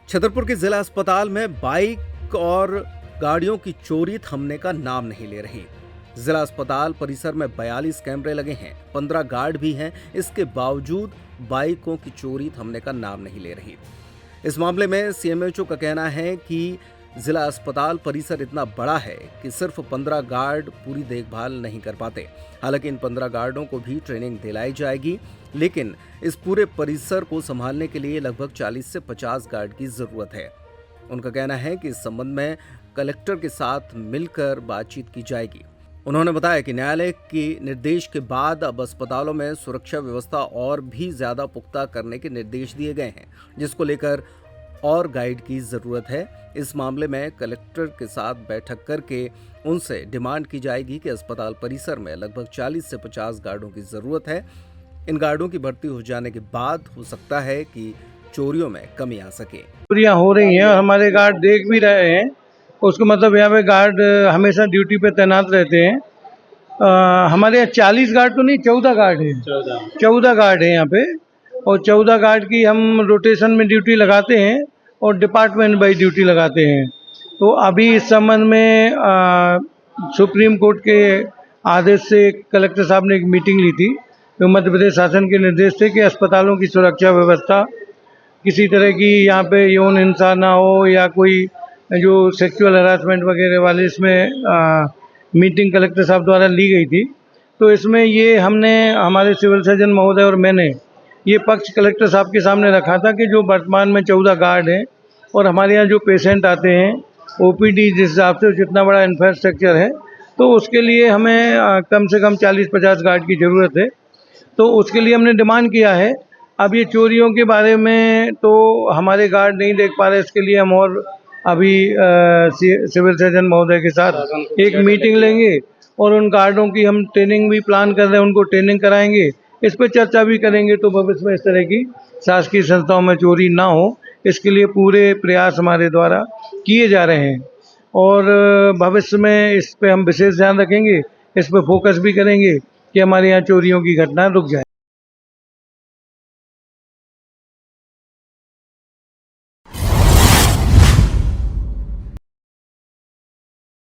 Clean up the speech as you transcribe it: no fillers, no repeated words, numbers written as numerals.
छतरपुर के जिला अस्पताल में बाइक और गाड़ियों की चोरी थमने का नाम नहीं ले रही। जिला अस्पताल परिसर में 42 कैमरे लगे हैं, 15 गार्ड भी हैं। इसके बावजूद बाइकों की चोरी थमने का नाम नहीं ले रही। इस मामले में सीएमएचओ का कहना है कि जिला अस्पताल परिसर इतना बड़ा है कि सिर्फ 15 गार्ड पूरी देखभाल नहीं कर पाते। हालांकि इन 15 गार्डों को भी ट्रेनिंग दिलाई जाएगी, लेकिन इस पूरे परिसर को संभालने के लिए लगभग 40 से 50 गार्ड की जरूरत है। उनका कहना है कि इस संबंध में कलेक्टर के साथ मिलकर बातचीत की जाएगी। उन्होंने बताया कि न्यायालय के निर्देश के बाद अब अस्पतालों में सुरक्षा व्यवस्था और भी ज्यादा पुख्ता करने के निर्देश दिए गए हैं, जिसको लेकर और गाइड की जरूरत है। इस मामले में कलेक्टर के साथ बैठक करके उनसे डिमांड की जाएगी कि अस्पताल परिसर में लगभग 40 से 50 गार्डों की जरूरत है। इन गार्डों की भर्ती हो जाने के बाद हो सकता है कि चोरियों में कमी आ सके। चोरियां हो रही हैं और हमारे गार्ड देख भी रहे हैं। उसका मतलब यहाँ पे गार्ड हमेशा ड्यूटी पे तैनात रहते हैं। हमारे यहाँ 40 गार्ड तो नहीं, 14 गार्ड हैं। 14 गार्ड हैं यहाँ पे, और 14 गार्ड की हम रोटेशन में ड्यूटी लगाते हैं और डिपार्टमेंट बाई ड्यूटी लगाते हैं। तो अभी इस संबंध में सुप्रीम कोर्ट के आदेश से कलेक्टर साहब ने एक मीटिंग ली थी। तो मध्य प्रदेश शासन के निर्देश थे कि अस्पतालों की सुरक्षा व्यवस्था, किसी तरह की यहाँ पे यौन हिंसा ना हो या कोई जो सेक्सुअल हरासमेंट वगैरह वाले, इसमें मीटिंग कलेक्टर साहब द्वारा ली गई थी। तो इसमें ये हमने, हमारे सिविल सर्जन महोदय और मैंने ये पक्ष कलेक्टर साहब के सामने रखा था कि जो वर्तमान में 14 गार्ड हैं और हमारे यहाँ जो पेशेंट आते हैं ओपीडी, जिस हिसाब से जितना बड़ा इंफ्रास्ट्रक्चर है, तो उसके लिए हमें कम से कम 40-50 गार्ड की ज़रूरत है। तो उसके लिए हमने डिमांड किया है। अब ये चोरियों के बारे में तो हमारे गार्ड नहीं देख पा रहे, इसके लिए हम और अभी सिविल सर्जन महोदय के साथ एक मीटिंग लेंगे और उन गार्डों की हम ट्रेनिंग भी प्लान कर रहे हैं, उनको ट्रेनिंग कराएंगे, इस पर चर्चा भी करेंगे। तो भविष्य में इस तरह की शासकीय संस्थाओं में चोरी ना हो, इसके लिए पूरे प्रयास हमारे द्वारा किए जा रहे हैं और भविष्य में इस पर हम विशेष ध्यान रखेंगे, इस पर फोकस भी करेंगे कि हमारे यहाँ चोरियों की घटना रुक जाए।